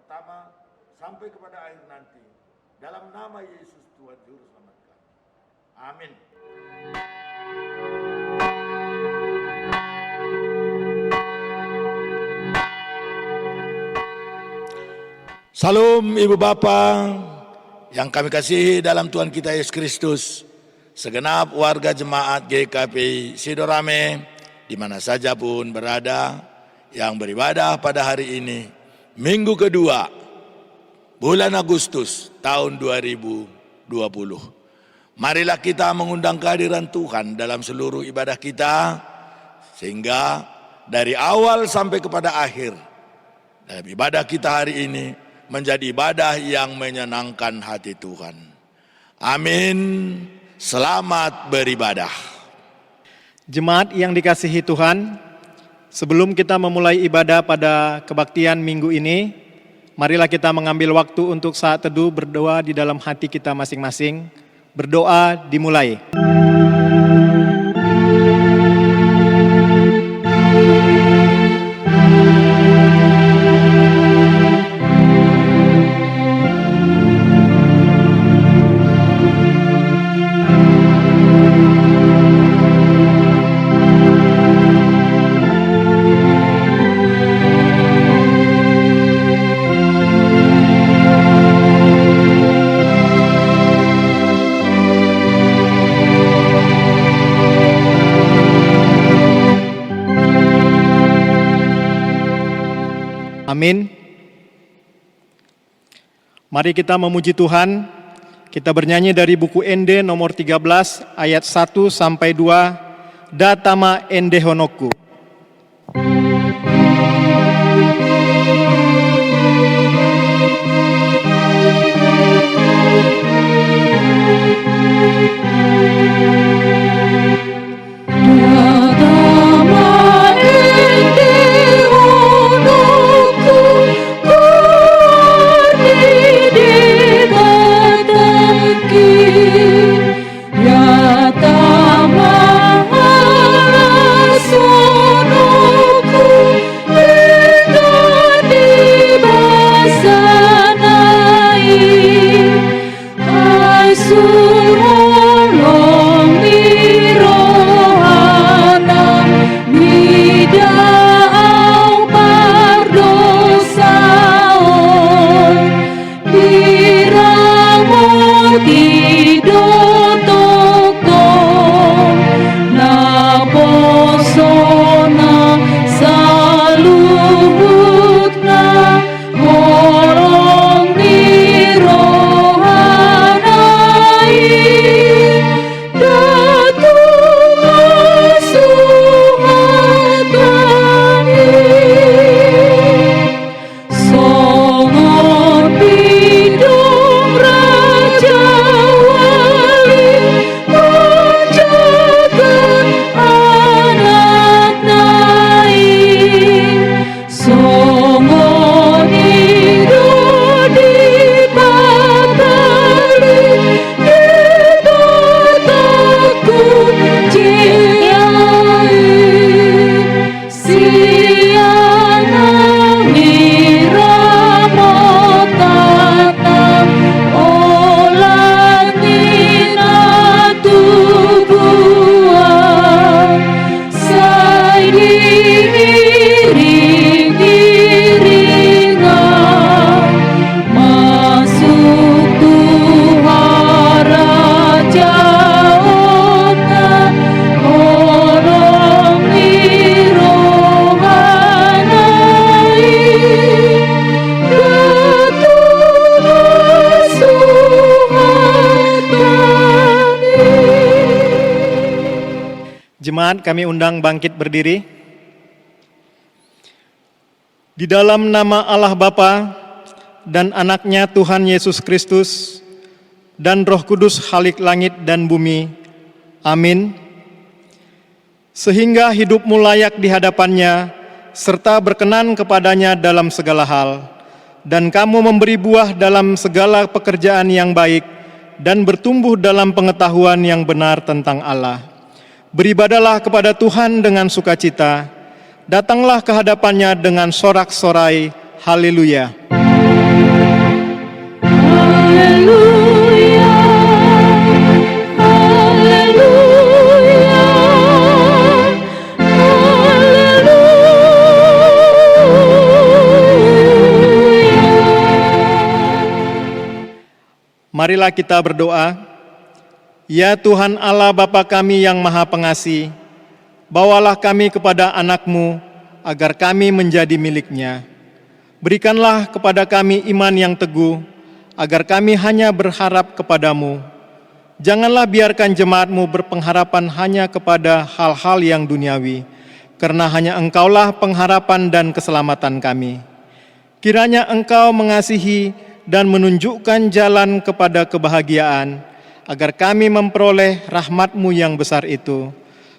pertama sampai kepada akhir nanti. Dalam nama Yesus Tuhan Juru Selamat kami. Amin. Salam Ibu Bapa yang kami kasihi dalam Tuhan kita Yesus Kristus, segenap warga jemaat GKPI Sidorame di mana saja pun berada yang beribadah pada hari ini, minggu kedua bulan Agustus tahun 2020. Marilah kita mengundang kehadiran Tuhan dalam seluruh ibadah kita, sehingga dari awal sampai kepada akhir dalam ibadah kita hari ini menjadi ibadah yang menyenangkan hati Tuhan. Amin. Selamat beribadah. Jemaat yang dikasihi Tuhan, sebelum kita memulai ibadah pada kebaktian minggu ini, marilah kita mengambil waktu untuk saat teduh berdoa di dalam hati kita masing-masing. Berdoa dimulai. Amin. Mari kita memuji Tuhan. Kita bernyanyi dari buku Ende nomor 13 ayat 1 sampai 2. Datama ende honoku. Jemaat kami undang bangkit berdiri. Di dalam nama Allah Bapa dan anaknya Tuhan Yesus Kristus dan Roh Kudus Khalik langit dan bumi. Amin. Sehingga hidupmu layak di hadapannya serta berkenan kepadanya dalam segala hal, dan kamu memberi buah dalam segala pekerjaan yang baik dan bertumbuh dalam pengetahuan yang benar tentang Allah. Beribadalah kepada Tuhan dengan sukacita, datanglah ke hadapannya dengan sorak-sorai, haleluya. Haleluya, haleluya, haleluya. Marilah kita berdoa. Ya Tuhan Allah Bapa kami yang Maha Pengasih, bawalah kami kepada anak-Mu agar kami menjadi milik-Nya. Berikanlah kepada kami iman yang teguh, agar kami hanya berharap kepada-Mu. Janganlah biarkan jemaat-Mu berpengharapan hanya kepada hal-hal yang duniawi, karena hanya Engkaulah pengharapan dan keselamatan kami. Kiranya Engkau mengasihi dan menunjukkan jalan kepada kebahagiaan, agar kami memperoleh rahmat-Mu yang besar itu.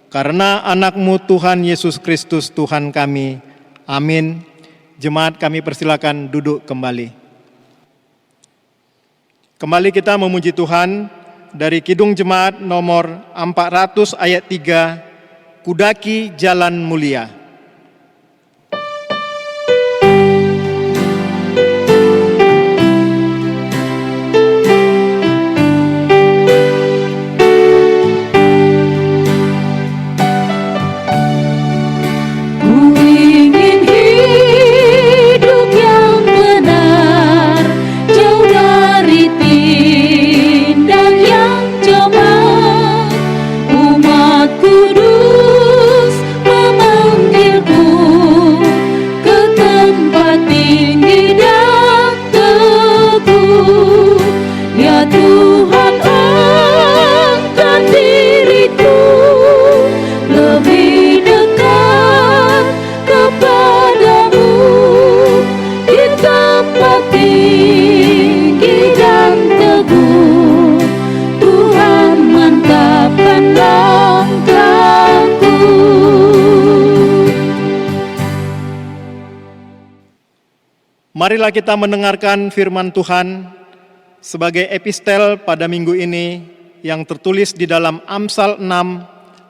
Karena anak-Mu Tuhan Yesus Kristus Tuhan kami. Amin. Jemaat kami persilakan duduk kembali. Kembali kita memuji Tuhan dari Kidung Jemaat nomor 400 ayat 3, Kudaki Jalan Mulia. Marilah kita mendengarkan firman Tuhan sebagai epistel pada minggu ini yang tertulis di dalam Amsal 6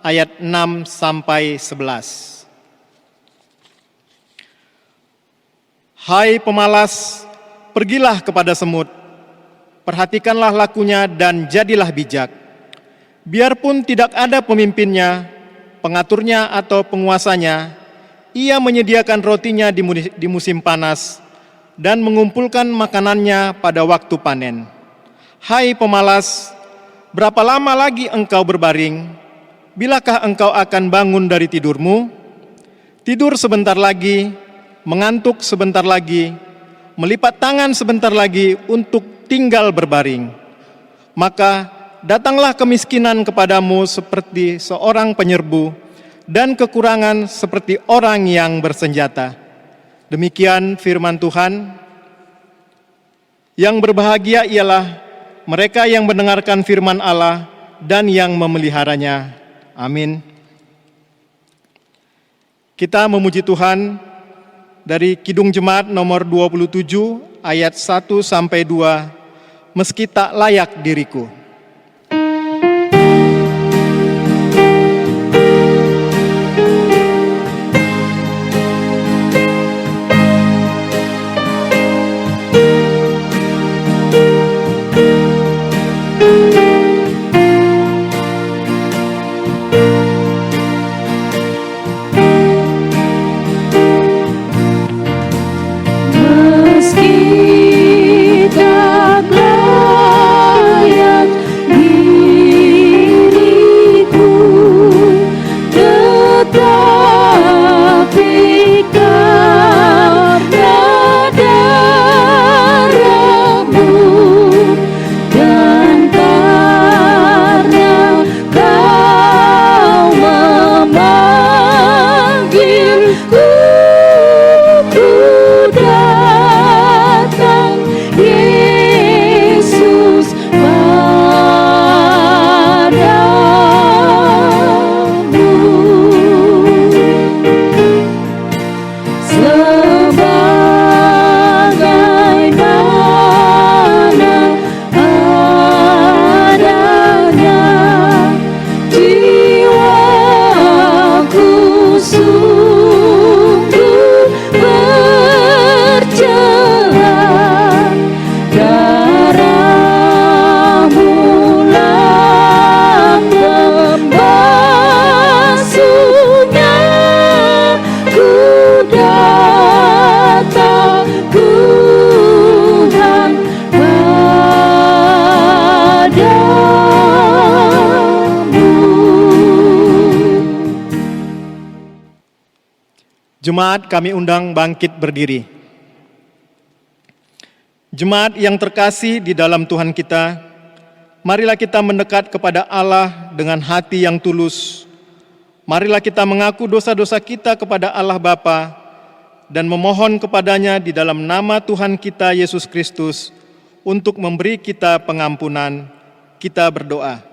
ayat 6 sampai 11. Hai pemalas, pergilah kepada semut, perhatikanlah lakunya dan jadilah bijak. Biarpun tidak ada pemimpinnya, pengaturnya atau penguasanya, ia menyediakan rotinya di musim panas dan mengumpulkan makanannya pada waktu panen. Hai pemalas, berapa lama lagi engkau berbaring? Bilakah engkau akan bangun dari tidurmu? Tidur sebentar lagi, mengantuk sebentar lagi, melipat tangan sebentar lagi untuk tinggal berbaring. Maka datanglah kemiskinan kepadamu seperti seorang penyerbu, dan kekurangan seperti orang yang bersenjata. Demikian firman Tuhan. Yang berbahagia ialah mereka yang mendengarkan firman Allah dan yang memeliharanya. Amin. Kita memuji Tuhan dari Kidung Jemaat nomor 27 ayat 1 sampai 2. Meski tak layak diriku. Meski tak layak Jemaat kami undang bangkit berdiri. Jemaat yang terkasih di dalam Tuhan kita, marilah kita mendekat kepada Allah dengan hati yang tulus. Marilah kita mengaku dosa-dosa kita kepada Allah Bapa dan memohon kepadanya di dalam nama Tuhan kita Yesus Kristus untuk memberi kita pengampunan. Kita berdoa.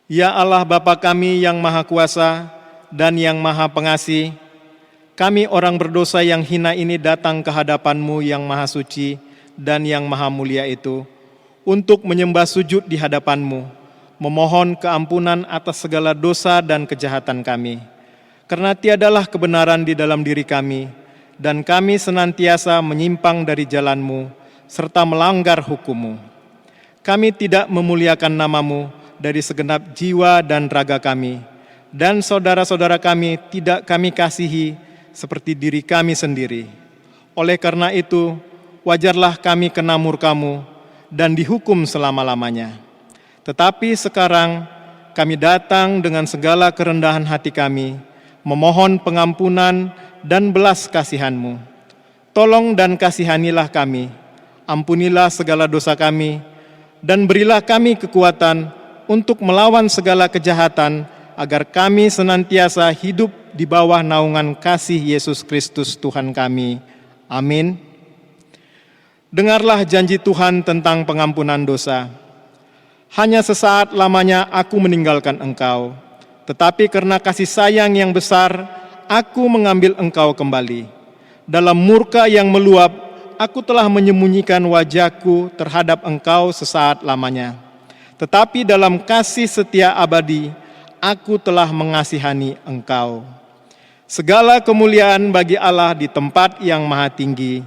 Ya Allah Bapa kami yang Maha Kuasa dan yang Maha Pengasih, kami orang berdosa yang hina ini datang ke hadapan-Mu yang Maha Suci dan yang Maha Mulia itu, untuk menyembah sujud di hadapan-Mu, memohon keampunan atas segala dosa dan kejahatan kami. Karena tiadalah kebenaran di dalam diri kami, dan kami senantiasa menyimpang dari jalan-Mu, serta melanggar hukum-Mu. Kami tidak memuliakan nama-Mu dari segenap jiwa dan raga kami, dan saudara-saudara kami tidak kami kasihi seperti diri kami sendiri. Oleh karena itu, wajarlah kami kena murka-Mu dan dihukum selama-lamanya. Tetapi sekarang kami datang dengan segala kerendahan hati kami, memohon pengampunan dan belas kasihan-Mu. Tolong dan kasihanilah kami, ampunilah segala dosa kami, dan berilah kami kekuatan untuk melawan segala kejahatan, agar kami senantiasa hidup di bawah naungan kasih Yesus Kristus Tuhan kami. Amin. Dengarlah janji Tuhan tentang pengampunan dosa. Hanya sesaat lamanya aku meninggalkan engkau, tetapi karena kasih sayang yang besar, aku mengambil engkau kembali. Dalam murka yang meluap, aku telah menyembunyikan wajahku terhadap engkau sesaat lamanya. Tetapi dalam kasih setia abadi, aku telah mengasihani engkau. Segala kemuliaan bagi Allah di tempat yang maha tinggi.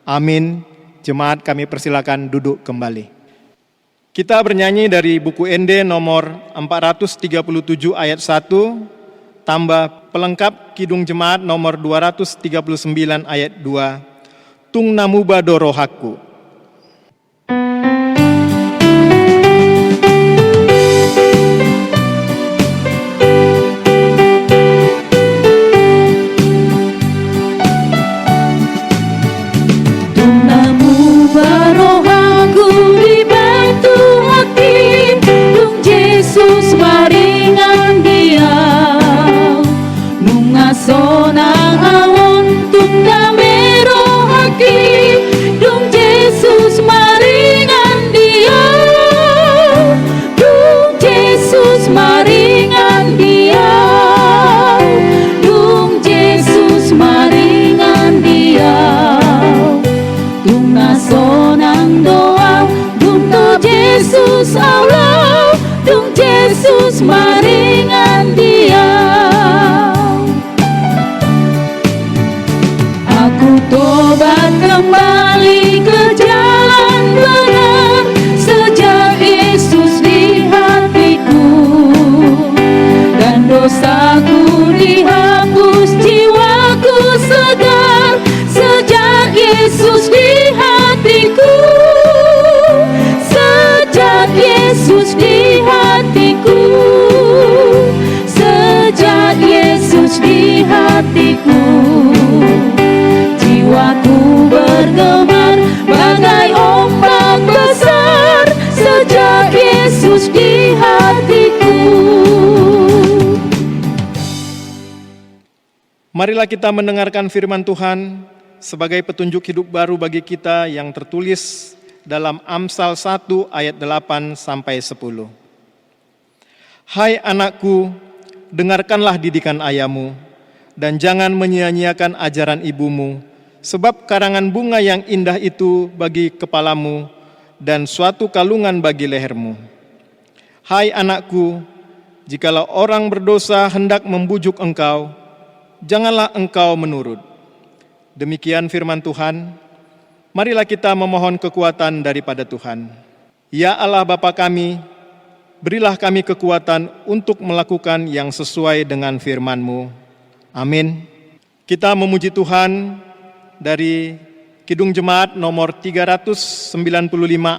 Amin. Jemaat kami persilakan duduk kembali. Kita bernyanyi dari buku ND nomor 437 ayat 1, tambah pelengkap Kidung Jemaat nomor 239 ayat 2, Tung namuba dorohaku. Sonang awon tung damero haki, dung Jesus maringan dia, dung Jesus maringan dia, dung Jesus maringan dia, dung nasonang doa, dung to Jesus Allah, dung Jesus maringan dia. Tobat kembali ke jalan benar sejak Yesus di hatiku, dan dosaku dihapus, jiwaku segar sejak Yesus di hatiku, sejak Yesus di hatiku, sejak Yesus di hatiku. Jiwaku bergemar bagai ombak besar sejak Yesus di hatiku. Marilah kita mendengarkan firman Tuhan sebagai petunjuk hidup baru bagi kita yang tertulis dalam Amsal 1 ayat 8 sampai 10. Hai anakku, dengarkanlah didikan ayahmu, dan jangan menyia-nyiakan ajaran ibumu, sebab karangan bunga yang indah itu bagi kepalamu, dan suatu kalungan bagi lehermu. Hai anakku, jikalau orang berdosa hendak membujuk engkau, janganlah engkau menurut. Demikian firman Tuhan. Marilah kita memohon kekuatan daripada Tuhan. Ya Allah Bapa kami, berilah kami kekuatan untuk melakukan yang sesuai dengan firman-Mu. Amin. Kita memuji Tuhan dari Kidung Jemaat nomor 395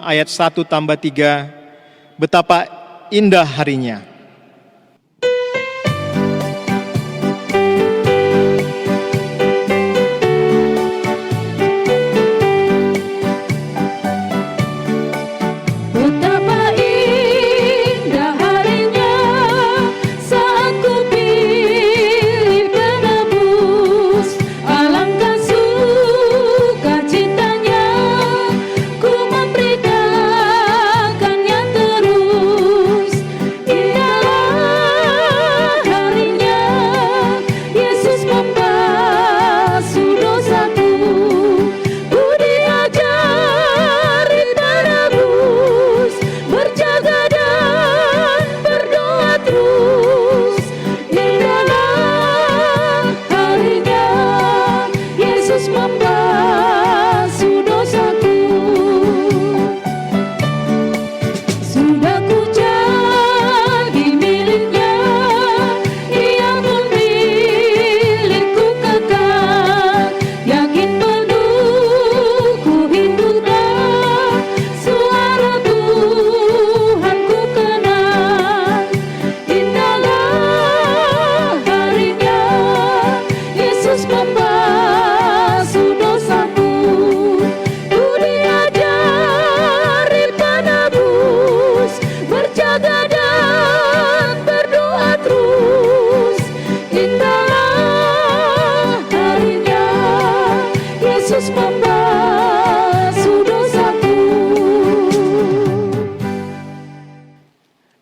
ayat 1 tambah 3. Betapa indah harinya.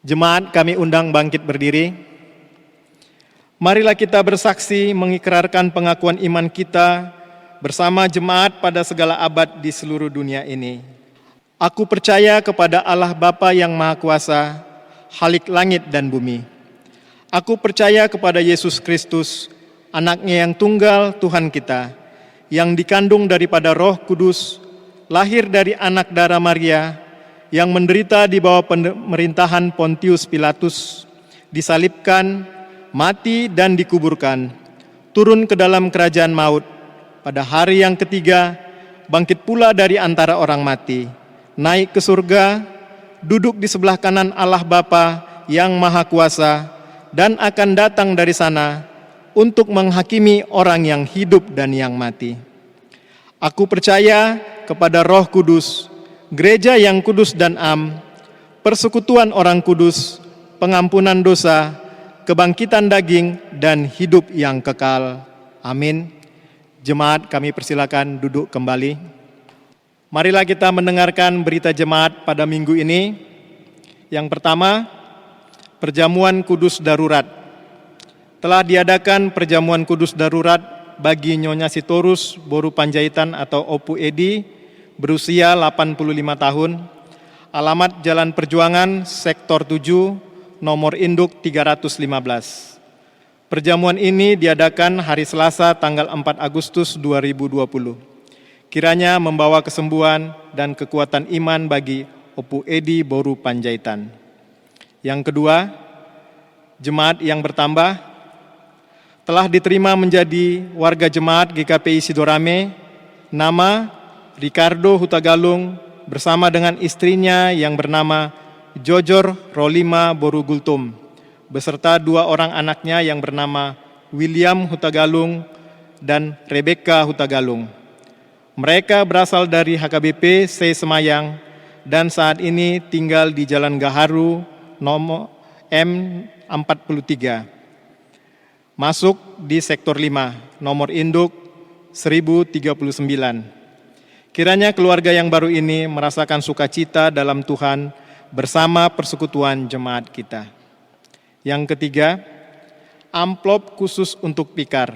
Jemaat kami undang bangkit berdiri. Marilah kita bersaksi mengikrarkan pengakuan iman kita bersama jemaat pada segala abad di seluruh dunia ini. Aku percaya kepada Allah Bapa yang Maha Kuasa, Khalik langit dan bumi. Aku percaya kepada Yesus Kristus, Anaknya yang tunggal Tuhan kita, yang dikandung daripada Roh Kudus, lahir dari anak darah Maria, yang menderita di bawah pemerintahan Pontius Pilatus, disalibkan, mati dan dikuburkan, turun ke dalam kerajaan maut, pada hari yang ketiga, bangkit pula dari antara orang mati, naik ke surga, duduk di sebelah kanan Allah Bapa yang Maha Kuasa, dan akan datang dari sana untuk menghakimi orang yang hidup dan yang mati. Aku percaya kepada Roh Kudus, Gereja yang kudus dan am, persekutuan orang kudus, pengampunan dosa, kebangkitan daging, dan hidup yang kekal. Amin. Jemaat kami persilakan duduk kembali. Marilah kita mendengarkan berita jemaat pada minggu ini. Yang pertama, perjamuan kudus darurat. Telah diadakan perjamuan kudus darurat bagi Nyonya Sitorus Boru Panjaitan atau Opu Edi, berusia 85 tahun, alamat Jalan Perjuangan, Sektor 7, nomor induk 315. Perjamuan ini diadakan hari Selasa tanggal 4 Agustus 2020. Kiranya membawa kesembuhan dan kekuatan iman bagi Opu Edi Boru Panjaitan. Yang kedua, jemaat yang bertambah telah diterima menjadi warga jemaat GKPI Sidorame, nama Ricardo Hutagalung bersama dengan istrinya yang bernama Jojor Rolima Boru Gultum, beserta 2 orang anaknya yang bernama William Hutagalung dan Rebecca Hutagalung. Mereka berasal dari HKBP Se Semayang dan saat ini tinggal di Jalan Gaharu nomor M43. masuk di sektor 5, nomor induk 1039. Kiranya keluarga yang baru ini merasakan sukacita dalam Tuhan bersama persekutuan jemaat kita. Yang ketiga, amplop khusus untuk Pikar.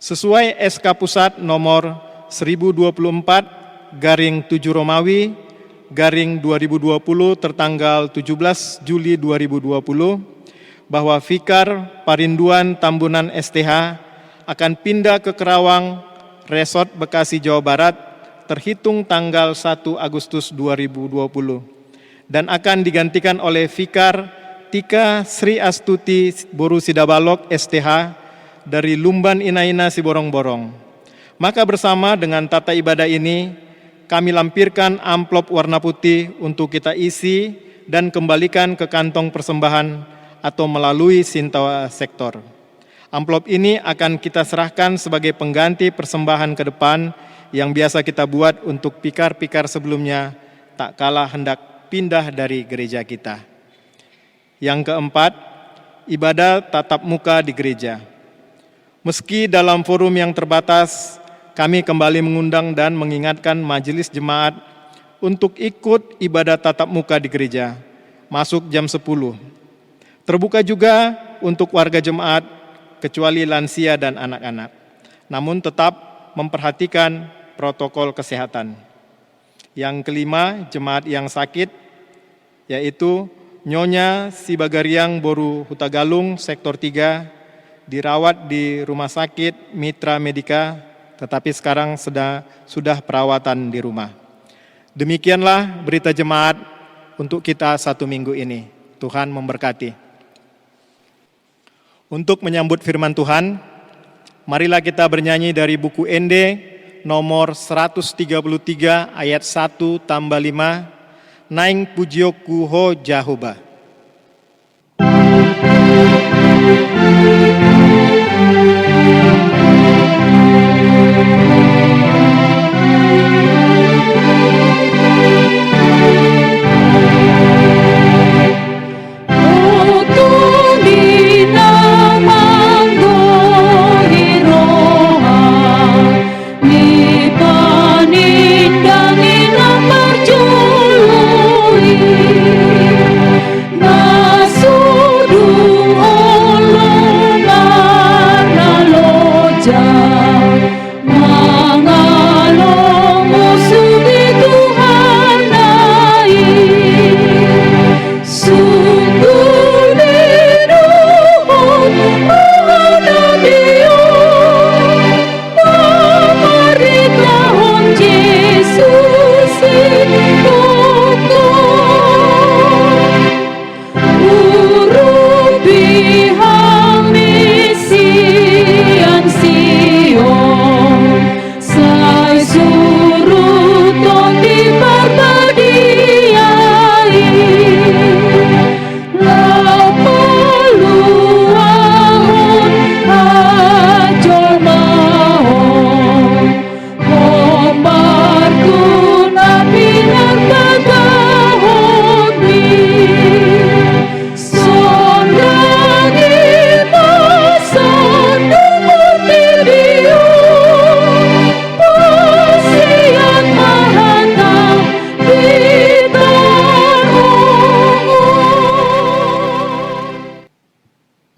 Sesuai SK Pusat nomor 1024/7 Romawi /2020 tertanggal 17 Juli 2020 bahwa Fikar Parinduan Tambunan STH akan pindah ke Kerawang Resort Bekasi Jawa Barat terhitung tanggal 1 Agustus 2020 dan akan digantikan oleh Fikar Tika Sri Astuti Boru Sidabalok STH dari Lumban Inaina Siborong-Borong. Maka bersama dengan tata ibadah ini, kami lampirkan amplop warna putih untuk kita isi dan kembalikan ke kantong persembahan atau melalui Sintawa Sektor. Amplop ini akan kita serahkan sebagai pengganti persembahan ke depan yang biasa kita buat untuk pikar-pikar sebelumnya tak kalah hendak pindah dari gereja kita. Yang keempat, ibadah tatap muka di gereja. Meski dalam forum yang terbatas, kami kembali mengundang dan mengingatkan majelis jemaat untuk ikut ibadah tatap muka di gereja, masuk jam 10. Terbuka juga untuk warga jemaat, kecuali lansia dan anak-anak. Namun tetap memperhatikan protokol kesehatan. Yang kelima, jemaat yang sakit, yaitu Nyonya Sibagariang Boru Hutagalung, Sektor 3, dirawat di Rumah Sakit Mitra Medika, tetapi sekarang sudah perawatan di rumah. Demikianlah berita jemaat untuk kita 1 minggu ini. Tuhan memberkati. Untuk menyambut firman Tuhan, marilah kita bernyanyi dari buku Ende nomor 133 ayat 1-5, Naing Pujioku Ho Jahoba.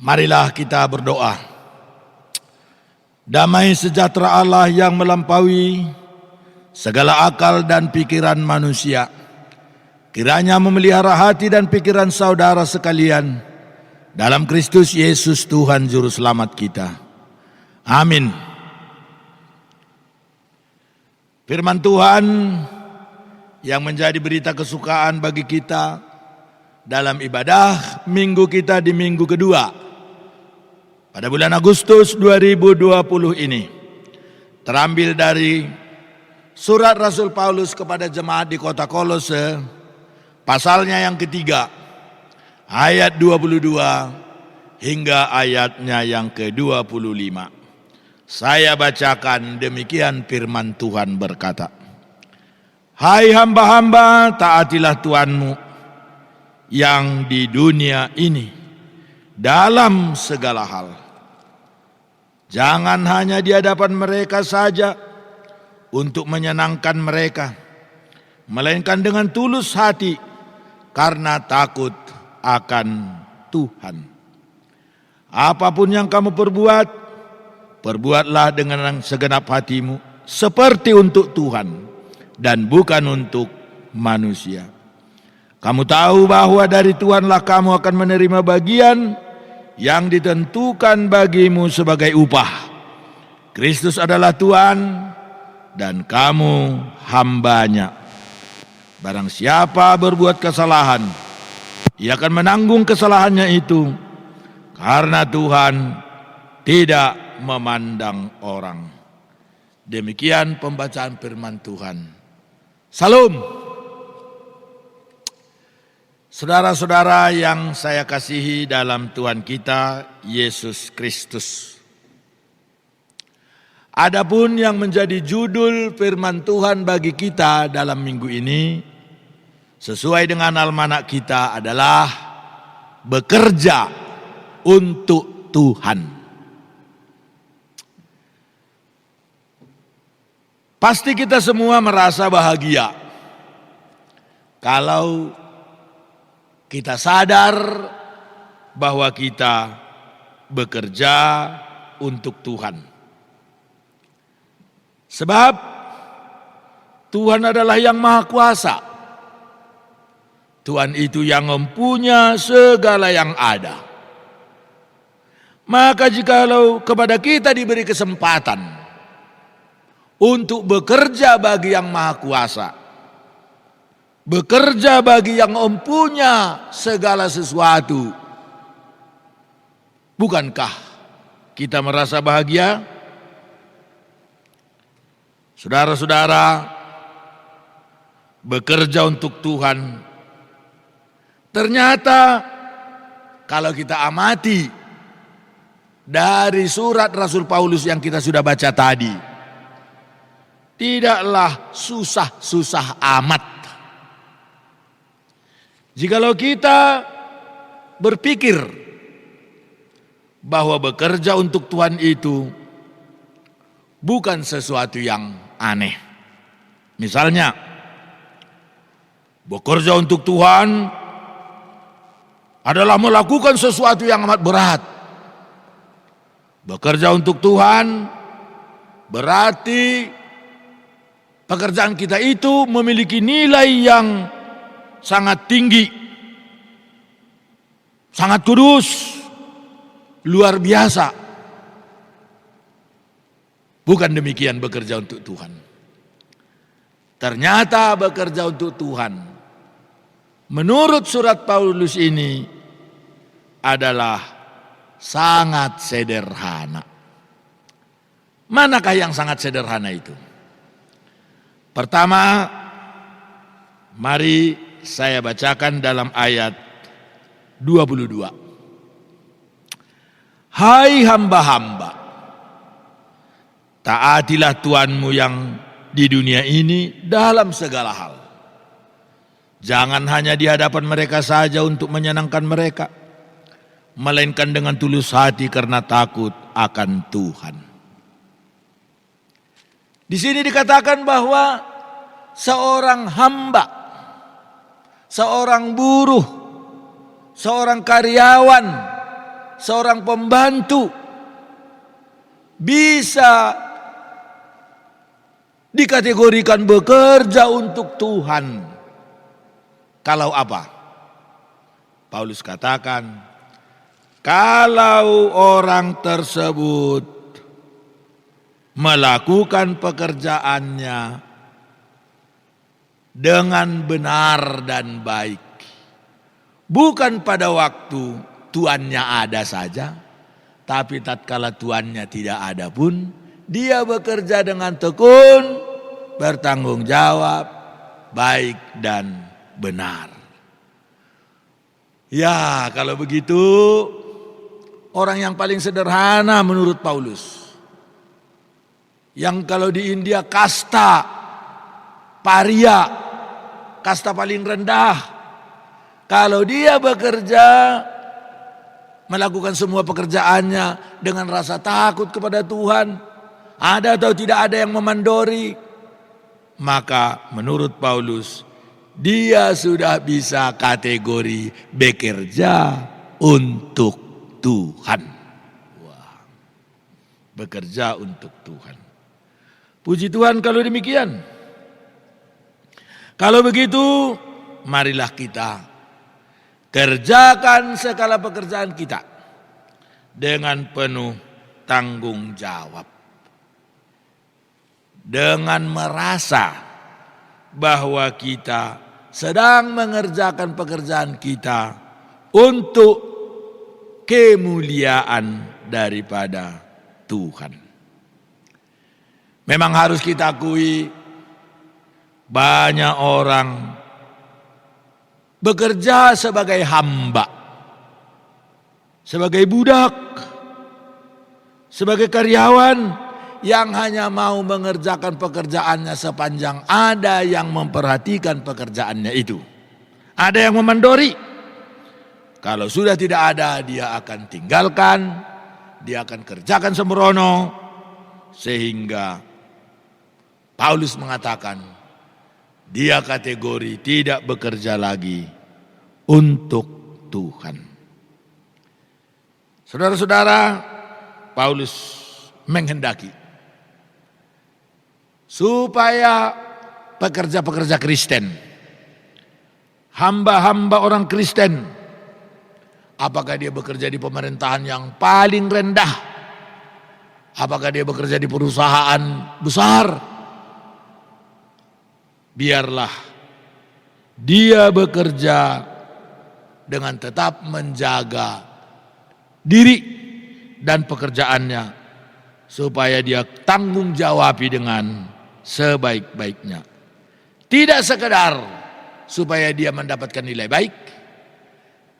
Marilah kita berdoa. Damai sejahtera Allah yang melampaui segala akal dan pikiran manusia, kiranya memelihara hati dan pikiran saudara sekalian dalam Kristus Yesus Tuhan Juru Selamat kita. Amin. Firman Tuhan yang menjadi berita kesukaan bagi kita dalam ibadah minggu kita di minggu kedua pada bulan Agustus 2020 ini terambil dari surat Rasul Paulus kepada jemaat di kota Kolose, pasalnya yang ketiga, ayat 22 hingga ayatnya yang ke-25. Saya bacakan, demikian firman Tuhan berkata, Hai hamba-hamba, taatilah Tuhanmu yang di dunia ini dalam segala hal. Jangan hanya di hadapan mereka saja untuk menyenangkan mereka, melainkan dengan tulus hati karena takut akan Tuhan. Apapun yang kamu perbuat, perbuatlah dengan segenap hatimu seperti untuk Tuhan dan bukan untuk manusia. Kamu tahu bahwa dari Tuhanlah kamu akan menerima bagian yang ditentukan bagimu sebagai upah. Kristus adalah Tuhan dan kamu hambanya. Barang siapa berbuat kesalahan, ia akan menanggung kesalahannya itu, karena Tuhan tidak memandang orang. Demikian pembacaan firman Tuhan. Salam. Saudara-saudara yang saya kasihi dalam Tuhan kita Yesus Kristus. Adapun yang menjadi judul firman Tuhan bagi kita dalam minggu ini, sesuai dengan almanak kita, adalah bekerja untuk Tuhan. Pasti kita semua merasa bahagia kalau kita sadar bahwa kita bekerja untuk Tuhan. Sebab Tuhan adalah yang Maha Kuasa. Tuhan itu yang mempunyai segala yang ada. Maka jikalau kepada kita diberi kesempatan untuk bekerja bagi yang Maha Kuasa, bekerja bagi yang mempunyai segala sesuatu, bukankah kita merasa bahagia? Saudara-saudara, bekerja untuk Tuhan, ternyata kalau kita amati dari surat Rasul Paulus yang kita sudah baca tadi, tidaklah susah-susah amat. Jikalau kita berpikir bahwa bekerja untuk Tuhan itu bukan sesuatu yang aneh. Misalnya, bekerja untuk Tuhan adalah melakukan sesuatu yang amat berat. Bekerja untuk Tuhan berarti pekerjaan kita itu memiliki nilai yang sangat tinggi, sangat kudus, luar biasa. Bukan demikian bekerja untuk Tuhan. Ternyata bekerja untuk Tuhan, menurut surat Paulus ini, adalah sangat sederhana. Manakah yang sangat sederhana itu? Pertama, mari saya bacakan dalam ayat 22. Hai hamba-hamba, taatilah Tuhanmu yang di dunia ini dalam segala hal. Jangan hanya di hadapan mereka saja untuk menyenangkan mereka, melainkan dengan tulus hati karena takut akan Tuhan. Di sini dikatakan bahwa seorang hamba, seorang buruh, seorang karyawan, seorang pembantu bisa dikategorikan bekerja untuk Tuhan. Kalau apa? Paulus katakan, kalau orang tersebut melakukan pekerjaannya dengan benar dan baik, bukan pada waktu tuannya ada saja, tapi tatkala tuannya tidak ada pun, dia bekerja dengan tekun, bertanggung jawab, baik dan benar. Ya, kalau begitu orang yang paling sederhana menurut Paulus, yang kalau di India kasta paria, kasta paling rendah, kalau dia bekerja melakukan semua pekerjaannya dengan rasa takut kepada Tuhan, ada atau tidak ada yang memandori, maka menurut Paulus dia sudah bisa kategori bekerja untuk Tuhan. Wah, bekerja untuk Tuhan. Puji Tuhan kalau demikian. Kalau begitu, marilah kita kerjakan segala pekerjaan kita dengan penuh tanggung jawab. Dengan merasa bahwa kita sedang mengerjakan pekerjaan kita untuk kemuliaan daripada Tuhan. Memang harus kita akui, banyak orang bekerja sebagai hamba, sebagai budak, sebagai karyawan yang hanya mau mengerjakan pekerjaannya sepanjang ada yang memperhatikan pekerjaannya itu. Ada yang memandori. Kalau sudah tidak ada, dia akan tinggalkan, dia akan kerjakan sembrono, sehingga Paulus mengatakan dia kategori tidak bekerja lagi untuk Tuhan. Saudara-saudara, Paulus menghendaki supaya pekerja-pekerja Kristen, hamba-hamba orang Kristen, apakah dia bekerja di pemerintahan yang paling rendah, apakah dia bekerja di perusahaan besar, biarlah dia bekerja dengan tetap menjaga diri dan pekerjaannya supaya dia tanggung jawabi dengan sebaik-baiknya. Tidak sekedar supaya dia mendapatkan nilai baik,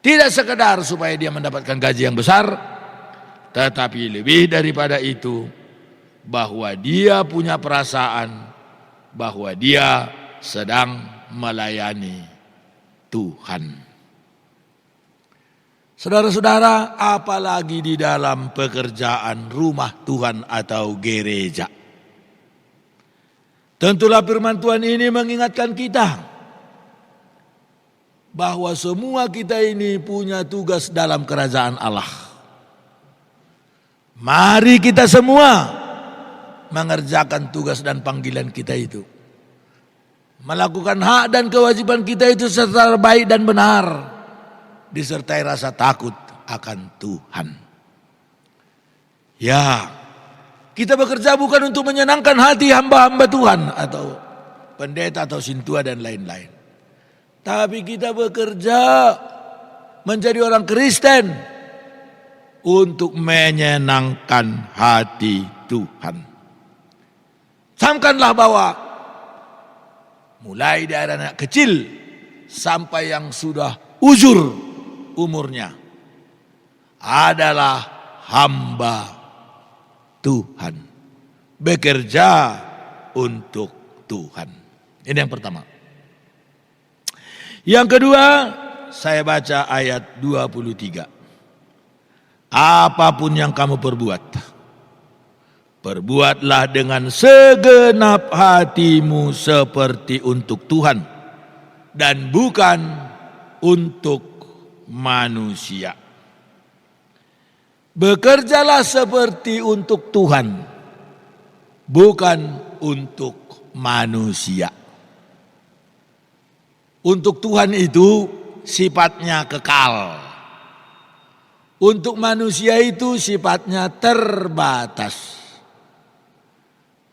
tidak sekedar supaya dia mendapatkan gaji yang besar, tetapi lebih daripada itu, bahwa dia punya perasaan bahwa dia sedang melayani Tuhan. Saudara-saudara, apalagi di dalam pekerjaan rumah Tuhan atau gereja. Tentulah firman Tuhan ini mengingatkan kita bahwa semua kita ini punya tugas dalam kerajaan Allah. Mari kita semua mengerjakan tugas dan panggilan kita itu. Melakukan hak dan kewajiban kita itu secara baik dan benar, disertai rasa takut akan Tuhan. Ya, kita bekerja bukan untuk menyenangkan hati hamba-hamba Tuhan atau pendeta atau sintua dan lain-lain. Tapi kita bekerja menjadi orang Kristen untuk menyenangkan hati Tuhan. Camkanlah bahwa mulai dari anak kecil sampai yang sudah uzur umurnya adalah hamba Tuhan, bekerja untuk Tuhan. Ini yang pertama. Yang kedua, saya baca ayat 23. Apapun yang kamu perbuat, perbuatlah dengan segenap hatimu seperti untuk Tuhan dan bukan untuk manusia. Bekerjalah seperti untuk Tuhan, bukan untuk manusia. Untuk Tuhan itu sifatnya kekal. Untuk manusia itu sifatnya terbatas.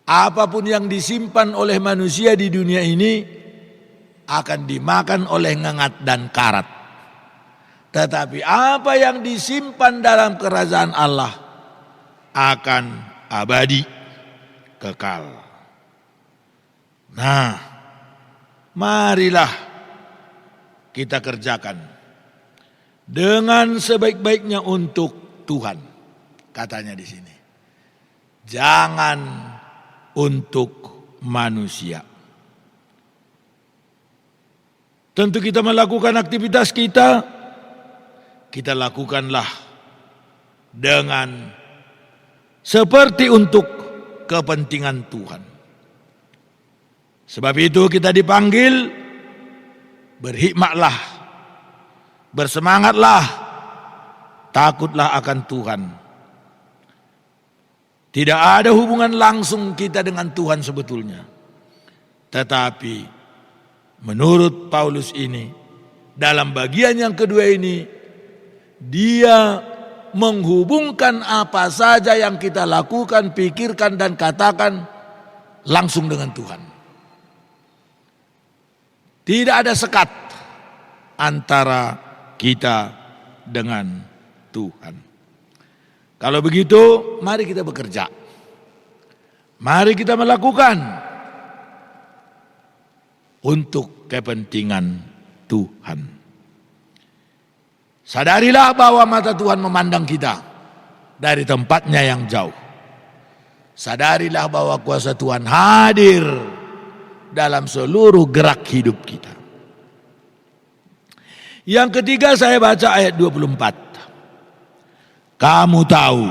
Apapun yang disimpan oleh manusia di dunia ini akan dimakan oleh ngengat dan karat. Tetapi apa yang disimpan dalam kerajaan Allah akan abadi, kekal. Nah, marilah kita kerjakan dengan sebaik-baiknya untuk Tuhan. Katanya di sini. Jangan untuk manusia. Tentu kita melakukan aktivitas kita lakukanlah dengan seperti untuk kepentingan Tuhan. Sebab itu kita dipanggil berhikmatlah, bersemangatlah, takutlah akan Tuhan. Tidak ada hubungan langsung kita dengan Tuhan sebetulnya. Tetapi menurut Paulus ini, dalam bagian yang kedua ini, dia menghubungkan apa saja yang kita lakukan, pikirkan dan katakan langsung dengan Tuhan. Tidak ada sekat antara kita dengan Tuhan. Kalau begitu, mari kita bekerja. Mari kita melakukan untuk kepentingan Tuhan. Sadarilah bahwa mata Tuhan memandang kita dari tempatnya yang jauh. Sadarilah bahwa kuasa Tuhan hadir dalam seluruh gerak hidup kita. Yang ketiga saya baca ayat 24. Kamu tahu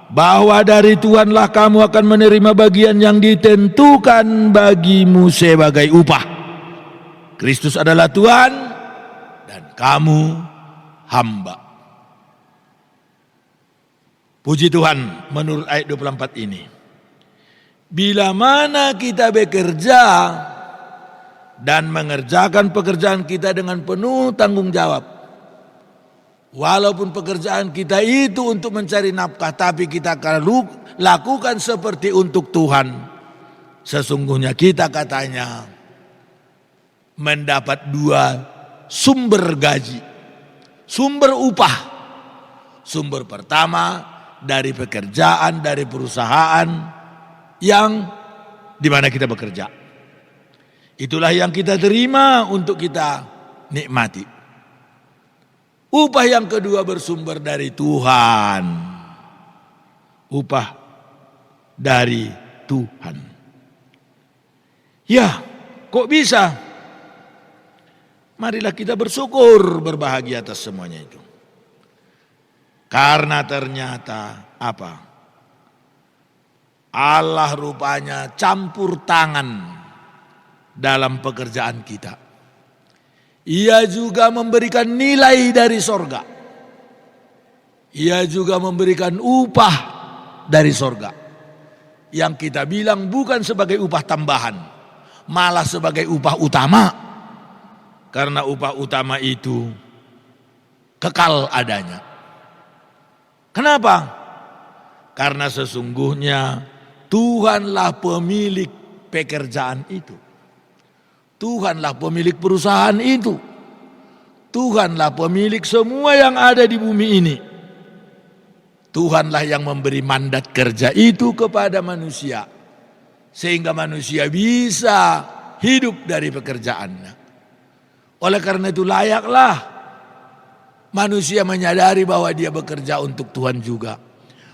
bahwa dari Tuhanlah kamu akan menerima bagian yang ditentukan bagimu sebagai upah. Kristus adalah Tuhan dan kamu hamba. Puji Tuhan, menurut ayat 24 ini, bila mana kita bekerja dan mengerjakan pekerjaan kita dengan penuh tanggung jawab, walaupun pekerjaan kita itu untuk mencari nafkah, tapi kita akan lakukan seperti untuk Tuhan, sesungguhnya kita katanya mendapat dua sumber gaji, sumber upah. Sumber pertama dari pekerjaan, dari perusahaan yang dimana kita bekerja. Itulah yang kita terima untuk kita nikmati. Upah yang kedua bersumber dari Tuhan. Upah dari Tuhan. Ya, kok bisa? Marilah kita bersyukur, berbahagia atas semuanya itu. Karena ternyata apa? Allah rupanya campur tangan dalam pekerjaan kita. Ia juga memberikan nilai dari sorga. Ia juga memberikan upah dari sorga. Yang kita bilang bukan sebagai upah tambahan, malah sebagai upah utama. Karena upah utama itu kekal adanya. Kenapa? Karena sesungguhnya Tuhanlah pemilik pekerjaan itu. Tuhanlah pemilik perusahaan itu. Tuhanlah pemilik semua yang ada di bumi ini. Tuhanlah yang memberi mandat kerja itu kepada manusia, sehingga manusia bisa hidup dari pekerjaannya. Oleh karena itu layaklah manusia menyadari bahwa dia bekerja untuk Tuhan juga.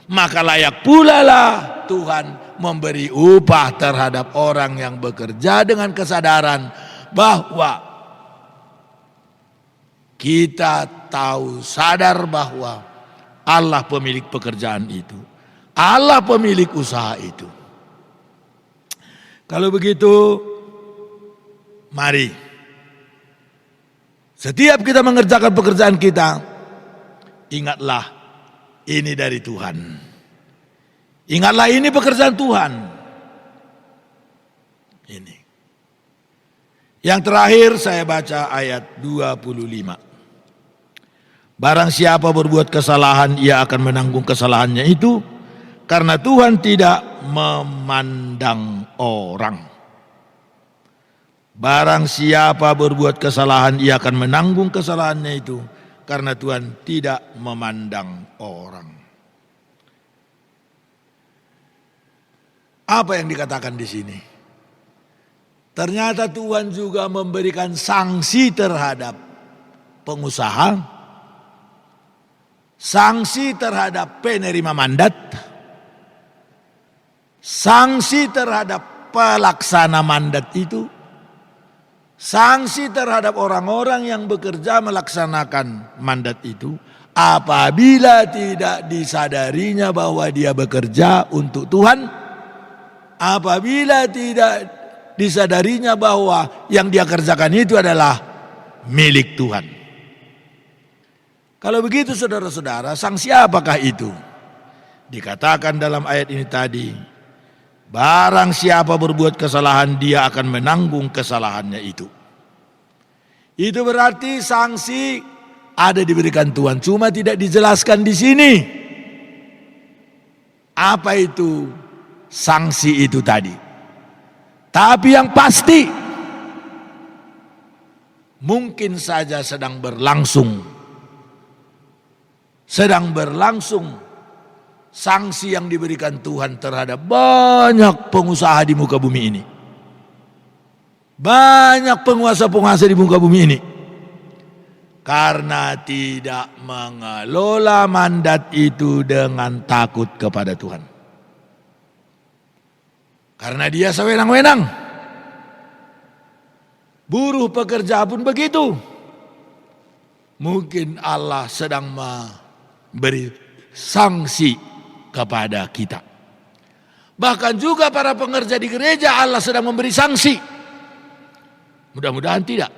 Maka layak pula lah Tuhan memberi upah terhadap orang yang bekerja dengan kesadaran bahwa kita tahu, sadar bahwa Allah pemilik pekerjaan itu. Allah pemilik usaha itu. Kalau begitu, mari setiap kita mengerjakan pekerjaan kita, ingatlah ini dari Tuhan. Ingatlah ini pekerjaan Tuhan. Ini. Yang terakhir saya baca ayat 25. Barang siapa berbuat kesalahan, ia akan menanggung kesalahannya itu, karena Tuhan tidak memandang orang. Barang siapa berbuat kesalahan, ia akan menanggung kesalahannya itu, karena Tuhan tidak memandang orang. Apa yang dikatakan di sini? Ternyata Tuhan juga memberikan sanksi terhadap pengusaha, sanksi terhadap penerima mandat, sanksi terhadap pelaksana mandat itu, sanksi terhadap orang-orang yang bekerja melaksanakan mandat itu, apabila tidak disadarinya bahwa dia bekerja untuk Tuhan, apabila tidak disadarinya bahwa yang dia kerjakan itu adalah milik Tuhan. Kalau begitu saudara-saudara, sanksi apakah itu? Dikatakan dalam ayat ini tadi, barang siapa berbuat kesalahan, dia akan menanggung kesalahannya itu. Itu berarti sanksi ada diberikan Tuhan, cuma tidak dijelaskan di sini. Apa itu sanksi itu tadi? Tapi yang pasti, mungkin saja sedang berlangsung sanksi yang diberikan Tuhan terhadap banyak pengusaha di muka bumi ini. Banyak penguasa-penguasa di muka bumi ini. Karena tidak mengelola mandat itu dengan takut kepada Tuhan. Karena dia sewenang-wenang. Buruh pekerja pun begitu. Mungkin Allah sedang memberi sanksi kepada kita. Bahkan juga para pengerja di gereja Allah sedang memberi sanksi. Mudah-mudahan tidak.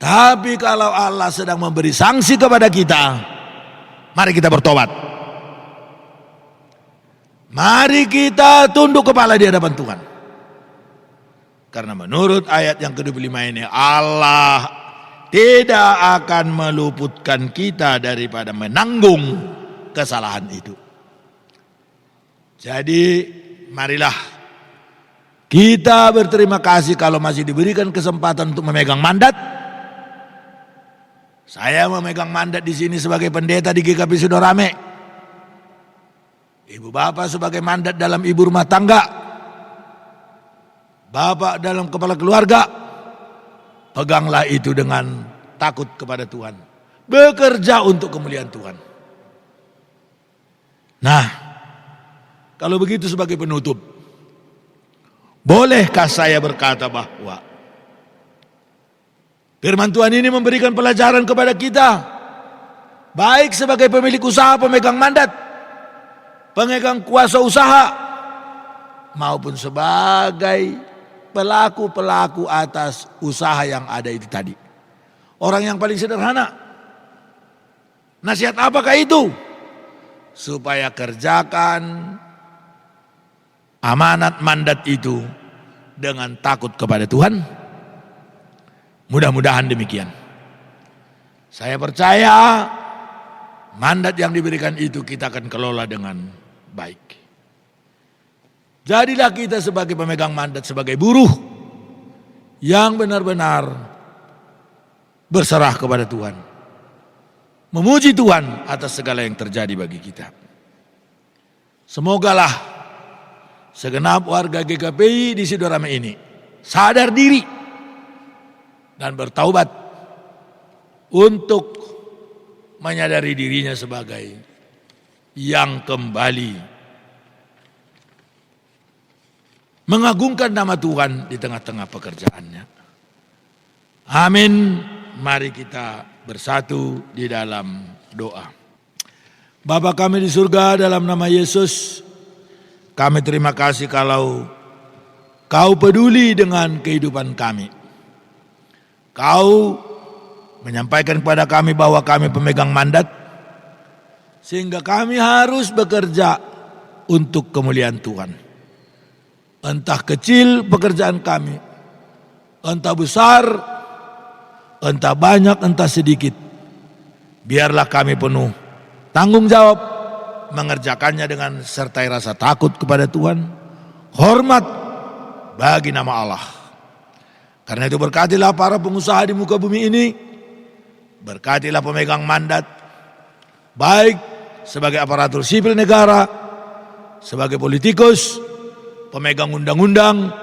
Tapi kalau Allah sedang memberi sanksi kepada kita, mari kita bertobat. Mari kita tunduk kepala di hadapan Tuhan. Karena menurut ayat yang ke-25 ini, Allah tidak akan meluputkan kita daripada menanggung kesalahan itu. Jadi marilah kita berterima kasih kalau masih diberikan kesempatan untuk memegang mandat. Saya memegang mandat di sini sebagai pendeta di GKP Sidorame. Ibu bapak sebagai mandat dalam ibu rumah tangga. Bapak dalam kepala keluarga. Peganglah itu dengan takut kepada Tuhan. Bekerja untuk kemuliaan Tuhan. Nah, kalau begitu sebagai penutup, bolehkah saya berkata bahwa firman Tuhan ini memberikan pelajaran kepada kita, baik sebagai pemilik usaha, pemegang mandat, pemegang kuasa usaha, maupun sebagai pelaku-pelaku atas usaha yang ada itu tadi. Orang yang paling sederhana. Nasihat apakah itu? Supaya kerjakan amanat mandat itu dengan takut kepada Tuhan. Mudah-mudahan demikian. Saya percaya mandat yang diberikan itu kita akan kelola dengan baik. Jadilah kita sebagai pemegang mandat, sebagai buruh yang benar-benar berserah kepada Tuhan. Memuji Tuhan atas segala yang terjadi bagi kita. Semogalah segenap warga GKPI di Sidorame ini sadar diri dan bertaubat untuk menyadari dirinya sebagai yang kembali mengagungkan nama Tuhan di tengah-tengah pekerjaannya. Amin. Mari kita bersatu di dalam doa. Bapa kami di surga, dalam nama Yesus, kami terima kasih kalau Kau peduli dengan kehidupan kami. Kau menyampaikan kepada kami bahwa kami pemegang mandat, sehingga kami harus bekerja untuk kemuliaan Tuhan. Entah kecil pekerjaan kami, entah besar, entah banyak, entah sedikit, biarlah kami penuh tanggung jawab mengerjakannya dengan sertai rasa takut kepada Tuhan, hormat bagi nama Allah. Karena itu berkatilah para pengusaha di muka bumi ini, berkatilah pemegang mandat, baik sebagai aparatur sipil negara, sebagai politikus, pemegang undang-undang,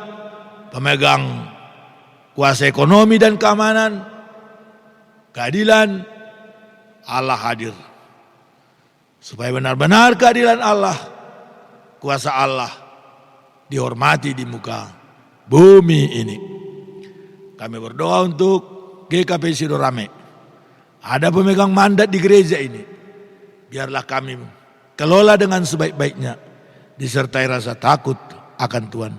pemegang kuasa ekonomi dan keamanan, keadilan. Allah hadir supaya benar-benar keadilan Allah, kuasa Allah dihormati di muka bumi ini. Kami berdoa untuk GKP Sidorame Ada pemegang mandat di gereja ini. Biarlah kami kelola dengan sebaik-baiknya, disertai rasa takut akan Tuhan.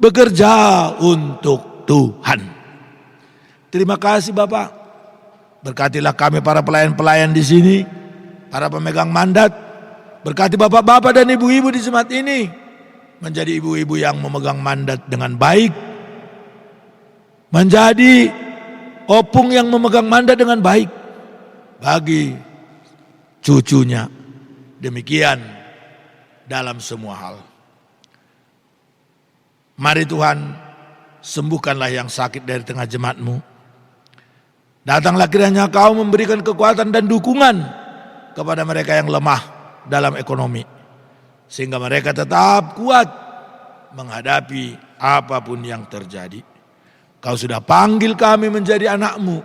Bekerja untuk Tuhan. Terima kasih Bapak. Berkatilah kami para pelayan-pelayan di sini, para pemegang mandat. Berkati bapak-bapak dan ibu-ibu di jemaat ini menjadi ibu-ibu yang memegang mandat dengan baik, menjadi opung yang memegang mandat dengan baik bagi cucunya. Demikian dalam semua hal. Mari Tuhan, sembuhkanlah yang sakit dari tengah jemaat-Mu. Datanglah kiranya Kau memberikan kekuatan dan dukungan kepada mereka yang lemah dalam ekonomi, sehingga mereka tetap kuat menghadapi apapun yang terjadi. Kau sudah panggil kami menjadi anak-Mu,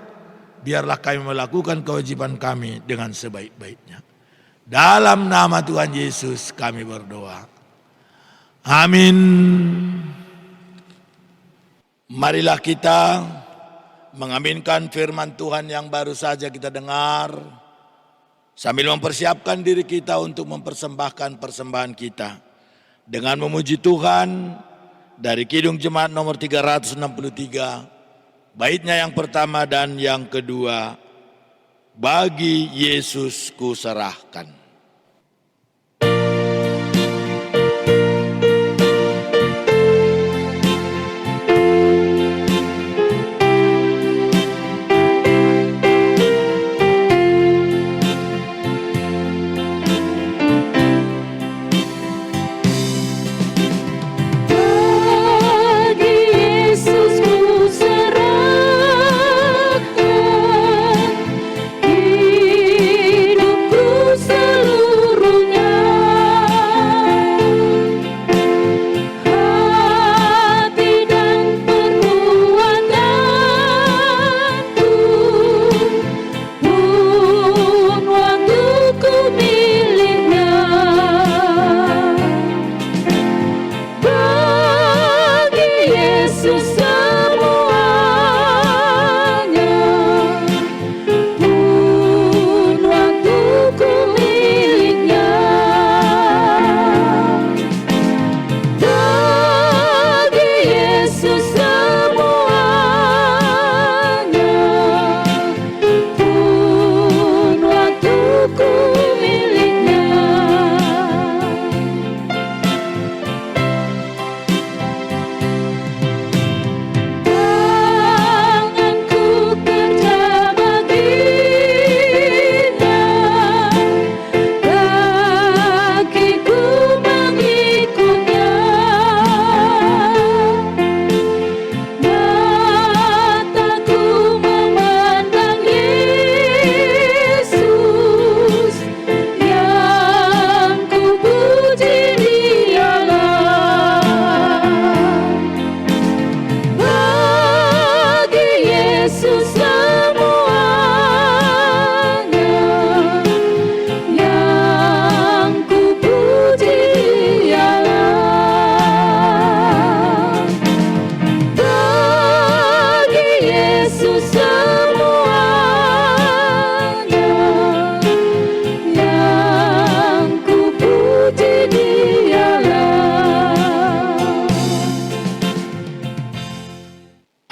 biarlah kami melakukan kewajiban kami dengan sebaik-baiknya. Dalam nama Tuhan Yesus kami berdoa. Amin. Marilah kita mengaminkan firman Tuhan yang baru saja kita dengar, sambil mempersiapkan diri kita untuk mempersembahkan persembahan kita dengan memuji Tuhan dari Kidung Jemaat nomor 363, baitnya yang pertama dan yang kedua, bagi Yesus ku serahkan.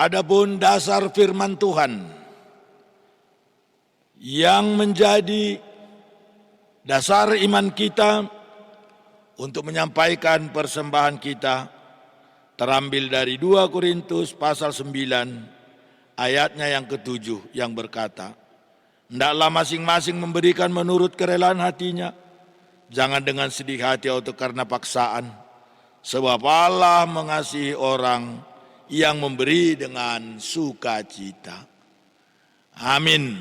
Adapun dasar firman Tuhan yang menjadi dasar iman kita untuk menyampaikan persembahan kita terambil dari 2 Korintus pasal 9 ayatnya yang ke-7 yang berkata, hendaklah masing-masing memberikan menurut kerelaan hatinya, jangan dengan sedih hati atau karena paksaan, sebab Allah mengasihi orang yang memberi dengan sukacita. Amin.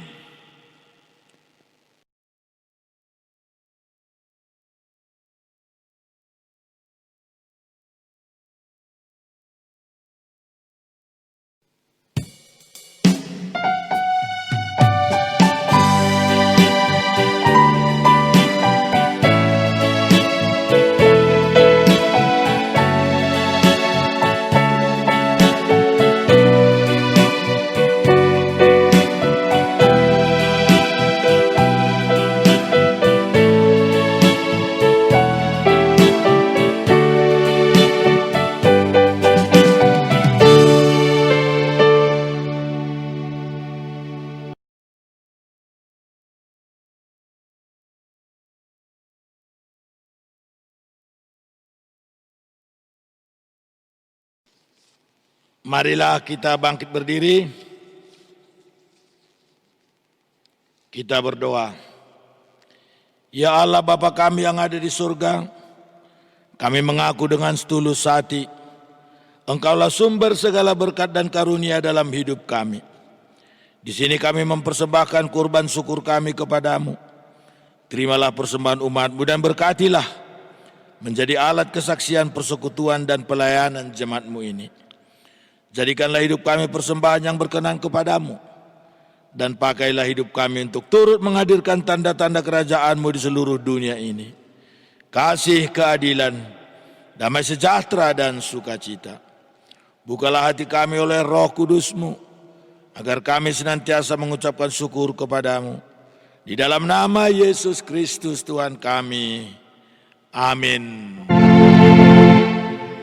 Marilah kita bangkit berdiri. Kita berdoa. Ya Allah Bapa kami yang ada di surga, kami mengaku dengan setulus hati, Engkaulah sumber segala berkat dan karunia dalam hidup kami. Di sini kami mempersembahkan kurban syukur kami kepadamu. Terimalah persembahan umat-Mu dan berkatilah menjadi alat kesaksian persekutuan dan pelayanan jemaat-Mu ini. Jadikanlah hidup kami persembahan yang berkenan kepadamu, dan pakailah hidup kami untuk turut menghadirkan tanda-tanda kerajaan-Mu di seluruh dunia ini. Kasih, keadilan, damai sejahtera dan sukacita. Bukalah hati kami oleh Roh Kudus-Mu, agar kami senantiasa mengucapkan syukur kepadamu. Di dalam nama Yesus Kristus Tuhan kami. Amin.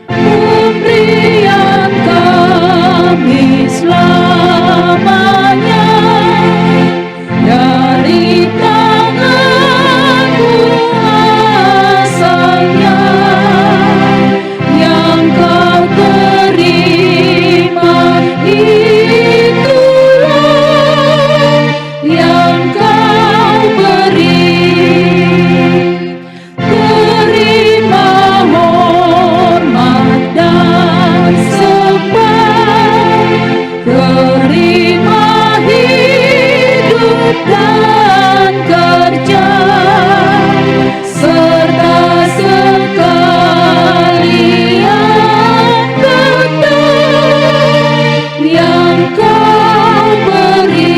Pemberian kami selamanya dari tangan kuasanya yang kau terima, itulah yang kau beri. Terima hormat dan sembah, terima hidup dan kerja, serta sekalian berkat yang kau beri.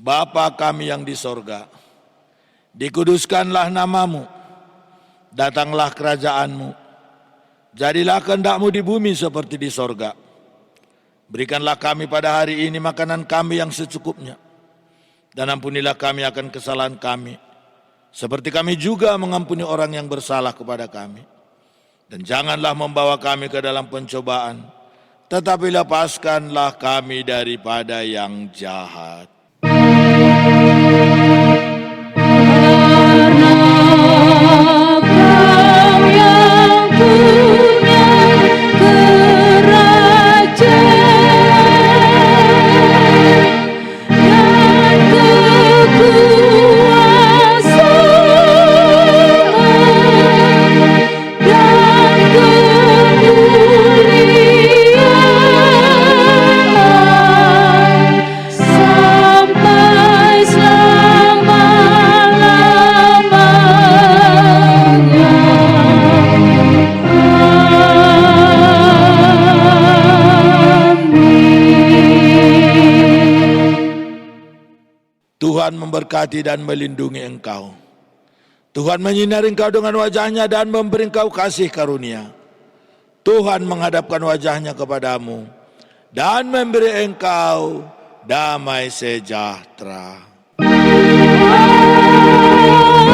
Bapa kami yang di sorga, dikuduskanlah namamu, datanglah kerajaan-Mu, jadilah kehendak-Mu di bumi seperti di sorga. Berikanlah kami pada hari ini makanan kami yang secukupnya, dan ampunilah kami akan kesalahan kami, seperti kami juga mengampuni orang yang bersalah kepada kami. Dan janganlah membawa kami ke dalam pencobaan, tetapi lepaskanlah kami daripada yang jahat. Kau yang punya kerajaan dan kekuasaan dan kemuliaan sampai selama-lamanya. Tuhan memberkati dan melindungi engkau. Tuhan menyinari engkau dengan wajah-Nya dan memberi engkau kasih karunia. Tuhan menghadapkan wajah-Nya kepadamu dan memberi engkau damai sejahtera. Amin.